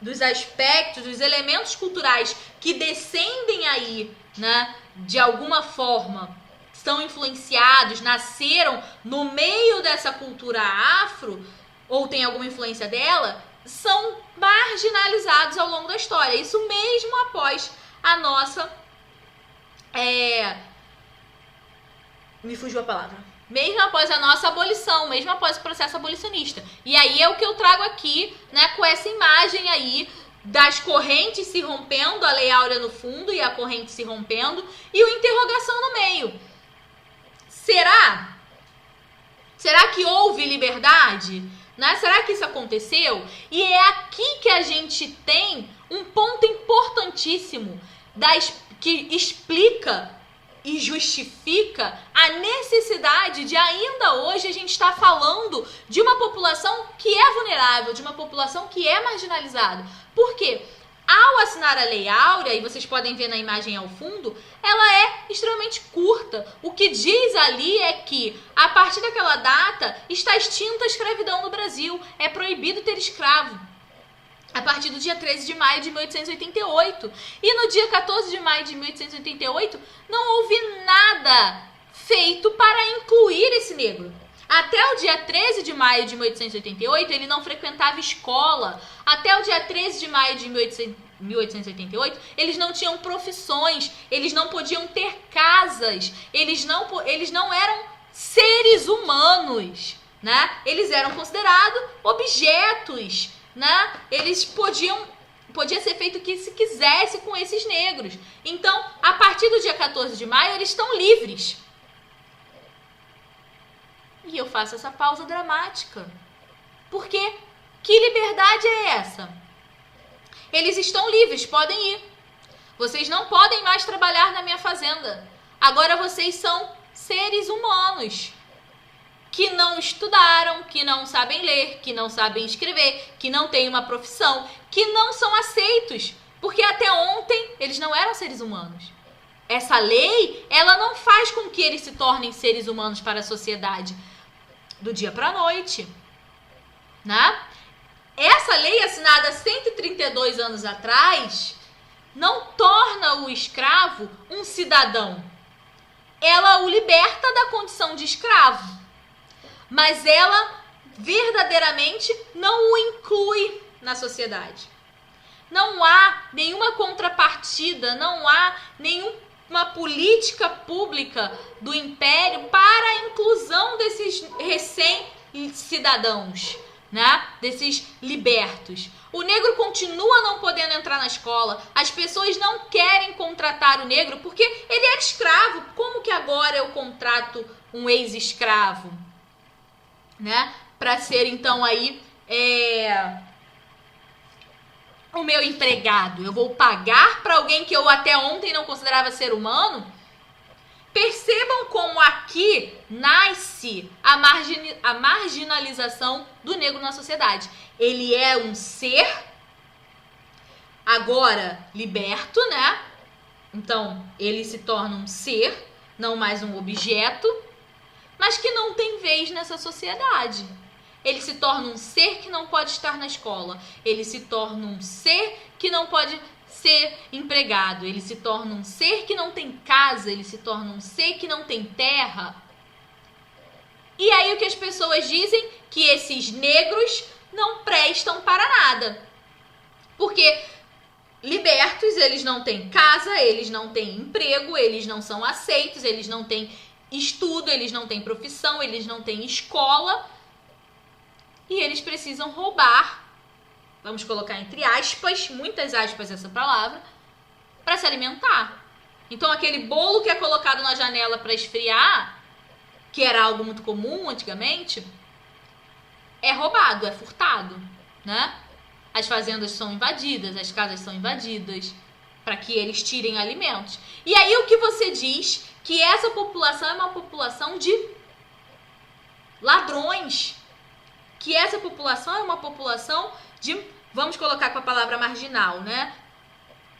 Dos aspectos, dos elementos culturais que descendem aí, né? De alguma forma são influenciados, nasceram no meio dessa cultura afro, ou tem alguma influência dela, são marginalizados ao longo da história. Isso mesmo após a nossa... Me fugiu a palavra. Mesmo após a nossa abolição, mesmo após o processo abolicionista. E aí é o que eu trago aqui, né, com essa imagem aí das correntes se rompendo, a Lei Áurea no fundo e a corrente se rompendo, e o interrogação no meio. Será que houve liberdade? Né? Será que isso aconteceu? E é aqui que a gente tem um ponto importantíssimo que explica e justifica a necessidade de ainda hoje a gente estar falando de uma população que é vulnerável, de uma população que é marginalizada. Por quê? Ao assinar a Lei Áurea, e vocês podem ver na imagem ao fundo, ela é extremamente curta. O que diz ali é que, a partir daquela data, está extinta a escravidão no Brasil. É proibido ter escravo. A partir do dia 13 de maio de 1888. E no dia 14 de maio de 1888, não houve nada feito para incluir esse negro. Até o dia 13 de maio de 1888, ele não frequentava escola. Até o dia 13 de maio de 1888, eles não tinham profissões, eles não podiam ter casas, eles não eram seres humanos, né? Eles eram considerados objetos, né? Podia ser feito o que se quisesse com esses negros. Então, a partir do dia 14 de maio, eles estão livres. E eu faço essa pausa dramática. Porque que liberdade é essa? Eles estão livres, podem ir. Vocês não podem mais trabalhar na minha fazenda. Agora vocês são seres humanos que não estudaram, que não sabem ler, que não sabem escrever, que não têm uma profissão, que não são aceitos. Porque até ontem eles não eram seres humanos. Essa lei, ela não faz com que eles se tornem seres humanos para a sociedade do dia para a noite, né? Essa lei, assinada 132 anos atrás, não torna o escravo um cidadão. Ela o liberta da condição de escravo, mas ela verdadeiramente não o inclui na sociedade. Não há nenhuma contrapartida, não há nenhum uma política pública do Império para a inclusão desses recém-cidadãos, né? Desses libertos. O negro continua não podendo entrar na escola, as pessoas não querem contratar o negro porque ele é escravo. Como que agora eu contrato um ex-escravo, né? Para ser então aí o meu empregado. Eu vou pagar para alguém que eu até ontem não considerava ser humano? Percebam como aqui nasce a marginalização do negro na sociedade. Ele é um ser agora liberto, né? Então, ele se torna um ser, não mais um objeto, mas que não tem vez nessa sociedade. Ele se torna um ser que não pode estar na escola. Ele se torna um ser que não pode ser empregado. Ele se torna um ser que não tem casa. Ele se torna um ser que não tem terra. E aí o que as pessoas dizem? Que esses negros não prestam para nada. Porque libertos, eles não têm casa, eles não têm emprego, eles não são aceitos, eles não têm estudo, eles não têm profissão, eles não têm escola. E eles precisam roubar, vamos colocar entre aspas, muitas aspas essa palavra, para se alimentar. Então aquele bolo que é colocado na janela para esfriar, que era algo muito comum antigamente, é roubado, é furtado, né? As fazendas são invadidas, as casas são invadidas, para que eles tirem alimentos. E aí o que você diz? Que essa população é uma população de ladrões. Que essa população é uma população de, vamos colocar com a palavra marginal, né?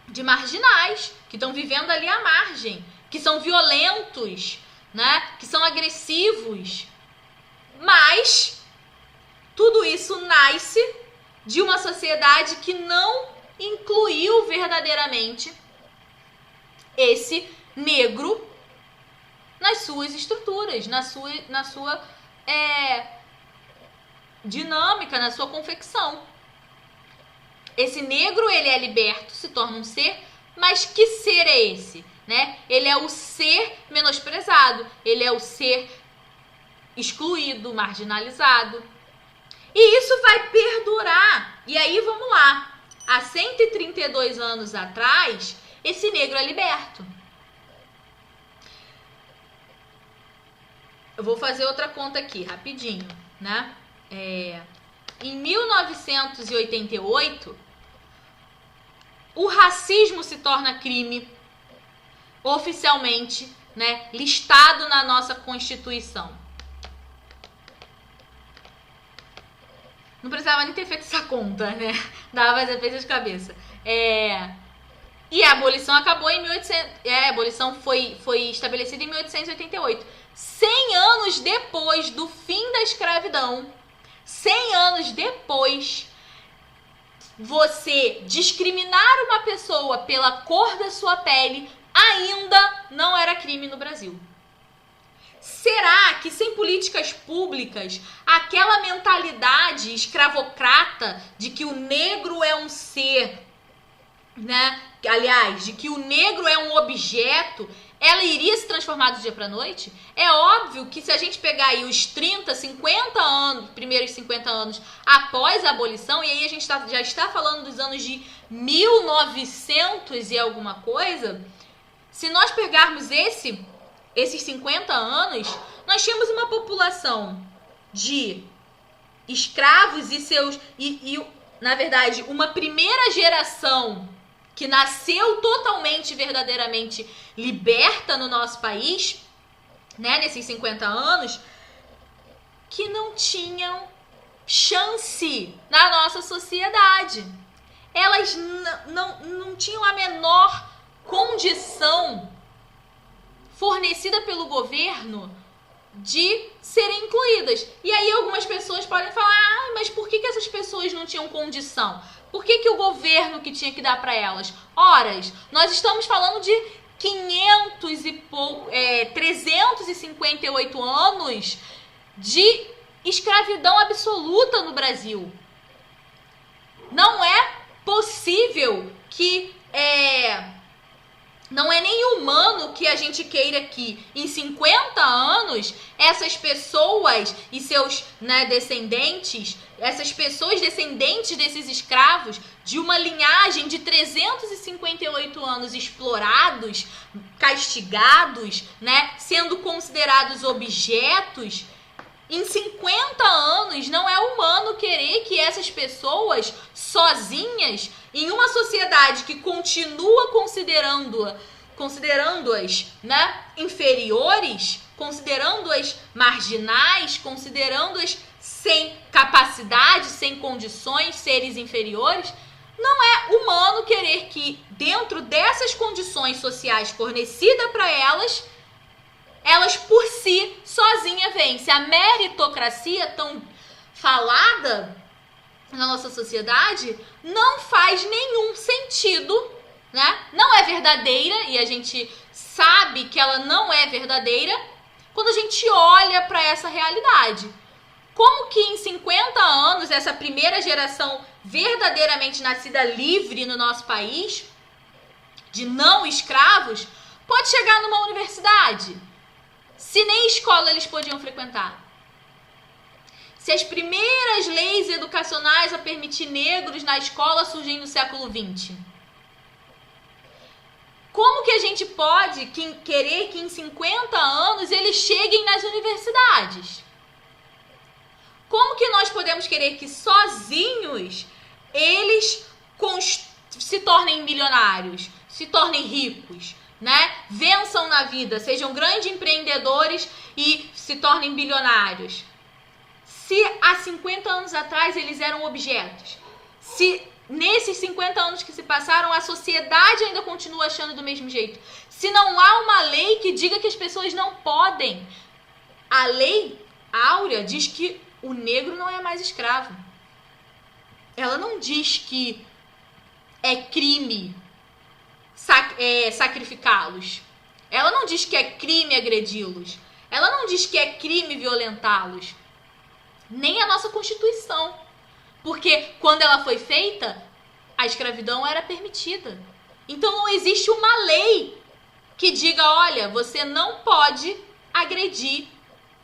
De marginais, que estão vivendo ali à margem, que são violentos, né? Que são agressivos. Mas tudo isso nasce de uma sociedade que não incluiu verdadeiramente esse negro nas suas estruturas, na sua dinâmica, na sua confecção. Esse negro, ele é liberto, se torna um ser, mas que ser é esse, né? Ele é o ser menosprezado, ele é o ser excluído, marginalizado. E isso vai perdurar. E aí, vamos lá. Há 132 anos atrás, esse negro é liberto. Eu vou fazer outra conta aqui, rapidinho, né? Em 1988, o racismo se torna crime oficialmente, né, listado na nossa Constituição. Não precisava nem ter feito essa conta, né? Dava pra ter feito de cabeça. E a abolição acabou em 1800. A abolição foi estabelecida em 1888. 100 anos depois do fim da escravidão, 100 anos depois, você discriminar uma pessoa pela cor da sua pele ainda não era crime no Brasil. Será que sem políticas públicas, aquela mentalidade escravocrata de que o negro é um ser, né? Aliás, de que o negro é um objeto, ela iria se transformar do dia para a noite? É óbvio que se a gente pegar aí os 30, 50 anos, primeiros 50 anos após a abolição, e aí a gente já está falando dos anos de 1900 e alguma coisa, se nós pegarmos esses 50 anos, nós tínhamos uma população de escravos e na verdade, uma primeira geração que nasceu totalmente, verdadeiramente liberta no nosso país, né, nesses 50 anos, que não tinham chance na nossa sociedade. Elas não tinham a menor condição fornecida pelo governo de serem incluídas. E aí algumas pessoas podem falar, mas por que essas pessoas não tinham condição? Por que o governo que tinha que dar para elas? Horas, nós estamos falando de 358 anos de escravidão absoluta no Brasil. Não é possível que Não é nem humano que a gente queira que em 50 anos essas pessoas e seus, né, descendentes, essas pessoas descendentes desses escravos, de uma linhagem de 358 anos explorados, castigados, né, sendo considerados objetos, em 50 anos não é humano querer que essas pessoas sozinhas, em uma sociedade que continua considerando-as, né, inferiores, considerando-as marginais, considerando-as sem capacidade, sem condições, seres inferiores, não é humano querer que dentro dessas condições sociais fornecidas para elas por si sozinha vencem. A meritocracia tão falada na nossa sociedade não faz nenhum sentido, né? Não é verdadeira, e a gente sabe que ela não é verdadeira quando a gente olha para essa realidade. Como que em 50 anos essa primeira geração verdadeiramente nascida livre no nosso país, de não escravos, pode chegar numa universidade? Se nem escola eles podiam frequentar. Se as primeiras leis educacionais a permitir negros na escola surgem no século XX. Como que a gente pode querer que em 50 anos eles cheguem nas universidades? Como que nós podemos querer que sozinhos eles se tornem milionários, se tornem ricos, né? Vençam na vida, sejam grandes empreendedores e se tornem bilionários? Se há 50 anos atrás eles eram objetos, se nesses 50 anos que se passaram a sociedade ainda continua achando do mesmo jeito, se não há uma lei que diga que as pessoas não podem, a lei áurea diz que o negro não é mais escravo. Ela não diz que é crime sacrificá-los. Ela não diz que é crime agredi-los. Ela não diz que é crime violentá-los. Nem a nossa Constituição. Porque quando ela foi feita, a escravidão era permitida. Então não existe uma lei que diga, olha, você não pode agredir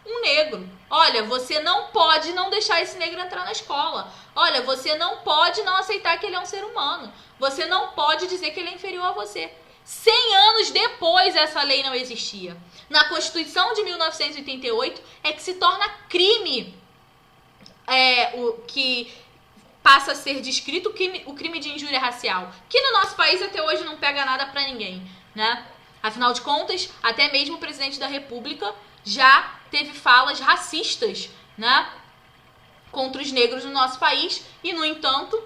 um negro. Olha, você não pode não deixar esse negro entrar na escola. Olha, você não pode não aceitar que ele é um ser humano. Você não pode dizer que ele é inferior a você. 100 anos depois essa lei não existia. Na Constituição de 1988 é que se torna crime o que passa a ser descrito o crime de injúria racial, que no nosso país até hoje não pega nada pra ninguém, né? Afinal de contas, até mesmo o presidente da República já teve falas racistas, né, contra os negros no nosso país, e no entanto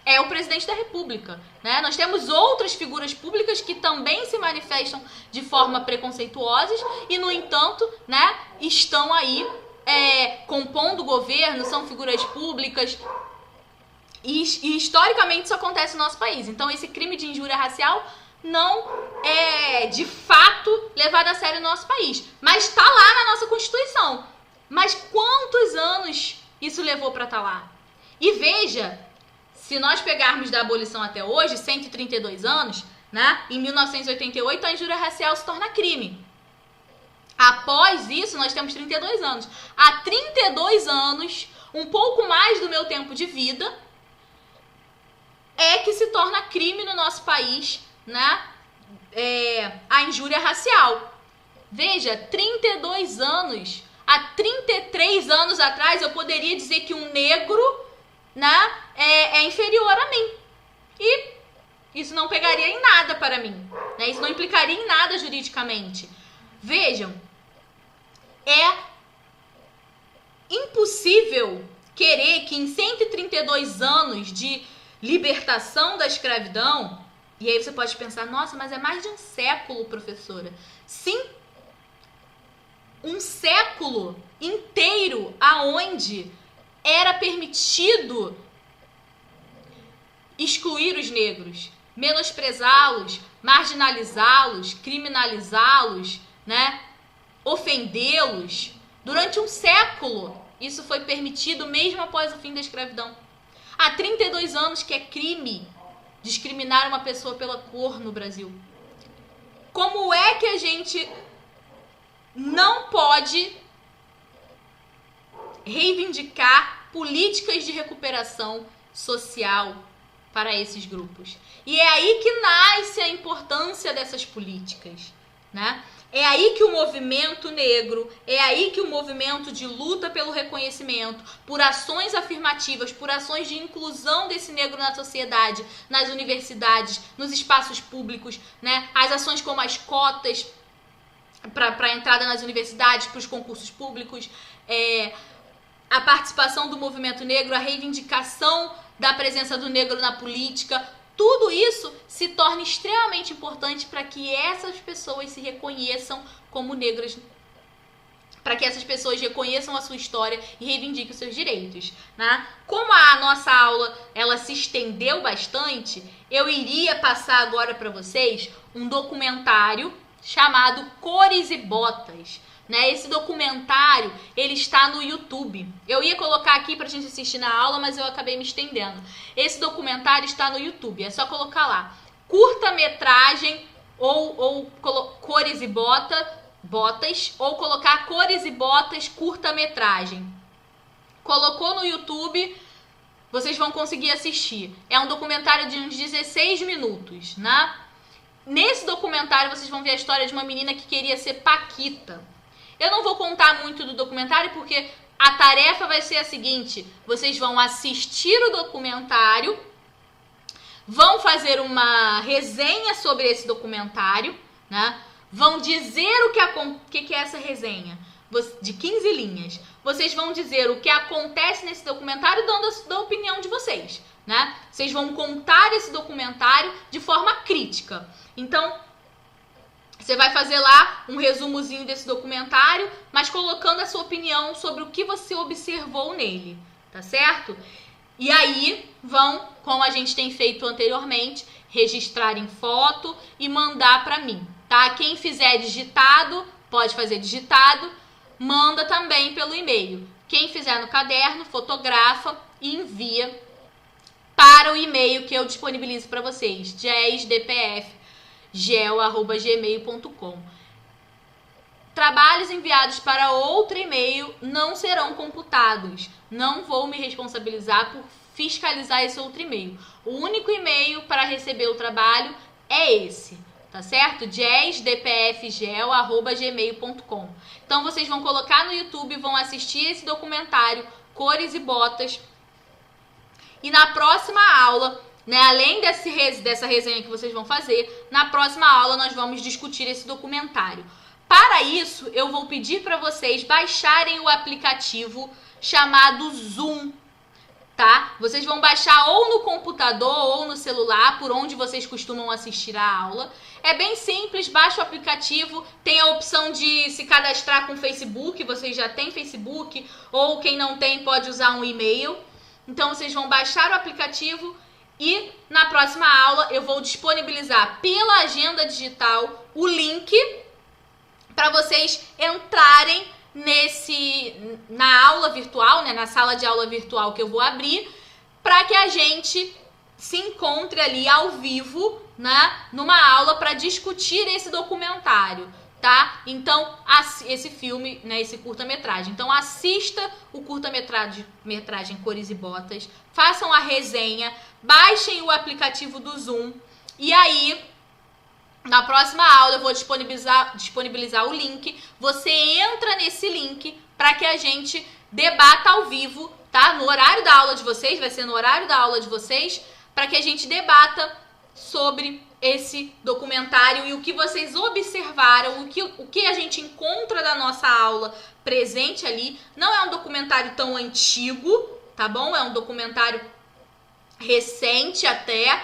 é o presidente da República, né? Nós temos outras figuras públicas que também se manifestam de forma preconceituosas e no entanto, né, estão aí compondo o governo, são figuras públicas e historicamente isso acontece no nosso país. Então esse crime de injúria racial não é de fato levado a sério no nosso país, mas está lá na nossa Constituição. Mas quantos anos isso levou para estar lá? E veja, se nós pegarmos da abolição até hoje, 132 anos, né? Em 1988 a injúria racial se torna crime. Após isso, nós temos 32 anos. Há 32 anos, um pouco mais do meu tempo de vida, é que se torna crime no nosso país, né? A injúria racial. Veja, 32 anos. Há 33 anos atrás, eu poderia dizer que um negro, né, é inferior a mim. E isso não pegaria em nada para mim, né? Isso não implicaria em nada juridicamente. Vejam, é impossível querer que em 132 anos de libertação da escravidão, e aí você pode pensar, nossa, mas é mais de um século, professora. Sim, um século inteiro aonde era permitido excluir os negros, menosprezá-los, marginalizá-los, criminalizá-los, né? Ofendê-los. Durante um século, isso foi permitido mesmo após o fim da escravidão. Há 32 anos que é crime discriminar uma pessoa pela cor no Brasil. como é que a gente não pode reivindicar políticas de recuperação social para esses grupos. E é aí que nasce a importância dessas políticas, né? É aí que o movimento negro, é aí que o movimento de luta pelo reconhecimento, por ações afirmativas, por ações de inclusão desse negro na sociedade, nas universidades, nos espaços públicos, né? As ações como as cotas para a entrada nas universidades, para os concursos públicos, a participação do movimento negro, a reivindicação da presença do negro na política, tudo isso se torna extremamente importante para que essas pessoas se reconheçam como negras, para que essas pessoas reconheçam a sua história e reivindiquem os seus direitos, né? Como a nossa aula ela se estendeu bastante, eu iria passar agora para vocês um documentário chamado Cores e Botas. Né? Esse documentário, ele está no YouTube. Eu ia colocar aqui pra gente assistir na aula, mas eu acabei me estendendo. Esse documentário está no YouTube, é só colocar lá. Curta-metragem ou Cores e Botas, ou colocar Cores e Botas curta-metragem. Colocou no YouTube, vocês vão conseguir assistir. É um documentário de uns 16 minutos, né? Nesse documentário vocês vão ver a história de uma menina que queria ser paquita. Eu não vou contar muito do documentário porque a tarefa vai ser a seguinte: vocês vão assistir o documentário, vão fazer uma resenha sobre esse documentário, né? Vão dizer o que é essa resenha, de 15 linhas. Vocês vão dizer o que acontece nesse documentário dando a opinião de vocês, né? Vocês vão contar esse documentário de forma crítica. Então, você vai fazer lá um resumozinho desse documentário, mas colocando a sua opinião sobre o que você observou nele, tá certo? E aí vão, como a gente tem feito anteriormente, registrar em foto e mandar para mim, tá? Quem fizer digitado, pode fazer digitado, manda também pelo e-mail. Quem fizer no caderno, fotografa e envia para o e-mail que eu disponibilizo para vocês, jazzdpf@gmail.com. Trabalhos enviados para outro e-mail não serão computados. Não vou me responsabilizar por fiscalizar esse outro e-mail. O único e-mail para receber o trabalho é esse, tá certo? jazzdpfgel@gmail.com. Então vocês vão colocar no YouTube, vão assistir esse documentário Cores e Botas. E na próxima aula, né, além dessa resenha que vocês vão fazer, na próxima aula nós vamos discutir esse documentário. Para isso, eu vou pedir para vocês baixarem o aplicativo chamado Zoom, tá? Vocês vão baixar ou no computador ou no celular, por onde vocês costumam assistir a aula. É bem simples, baixa o aplicativo, tem a opção de se cadastrar com o Facebook, vocês já têm Facebook, ou quem não tem pode usar um e-mail. Então vocês vão baixar o aplicativo e na próxima aula eu vou disponibilizar pela agenda digital o link para vocês entrarem na aula virtual, né, na sala de aula virtual que eu vou abrir, para que a gente se encontre ali ao vivo, né, numa aula para discutir esse documentário, tá? Então, esse filme, né, esse curta-metragem. Então, assista o curta-metragem Cores e Botas, façam a resenha, baixem o aplicativo do Zoom e aí, na próxima aula, eu vou disponibilizar o link. Você entra nesse link para que a gente debata ao vivo, tá? No horário da aula de vocês, vai ser no horário da aula de vocês, para que a gente debata sobre esse documentário e o que vocês observaram, o que a gente encontra da nossa aula presente ali. Não é um documentário tão antigo, tá bom? É um documentário recente até,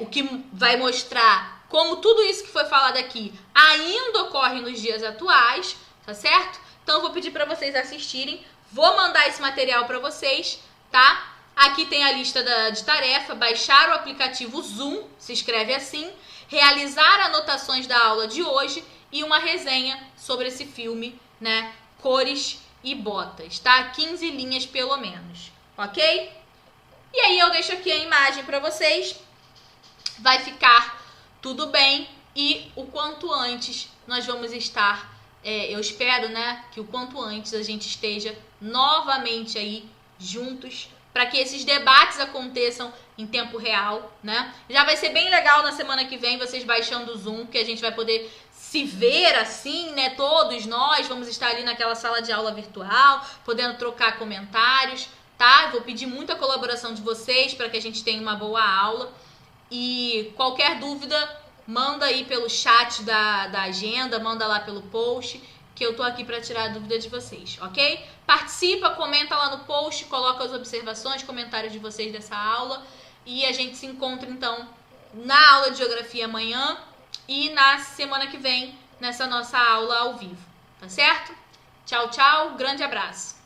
o que vai mostrar como tudo isso que foi falado aqui ainda ocorre nos dias atuais, tá certo? Então eu vou pedir para vocês assistirem, vou mandar esse material para vocês, tá? Aqui tem a lista de tarefa, baixar o aplicativo Zoom, se escreve assim, realizar anotações da aula de hoje e uma resenha sobre esse filme, né? Cores e Botas, tá? 15 linhas pelo menos, ok? E aí eu deixo aqui a imagem para vocês, vai ficar tudo bem e o quanto antes nós vamos estar, eu espero, né, que o quanto antes a gente esteja novamente aí juntos, para que esses debates aconteçam em tempo real, né? Já vai ser bem legal na semana que vem vocês baixando o Zoom, que a gente vai poder se ver assim, né? Todos nós vamos estar ali naquela sala de aula virtual, podendo trocar comentários, tá? Vou pedir muita colaboração de vocês para que a gente tenha uma boa aula. E qualquer dúvida, manda aí pelo chat da agenda, manda lá pelo post, que eu tô aqui para tirar a dúvida de vocês, ok? Participa, comenta lá no post, coloca as observações, comentários de vocês dessa aula e a gente se encontra então na aula de geografia amanhã e na semana que vem nessa nossa aula ao vivo, tá certo? Tchau, tchau, grande abraço!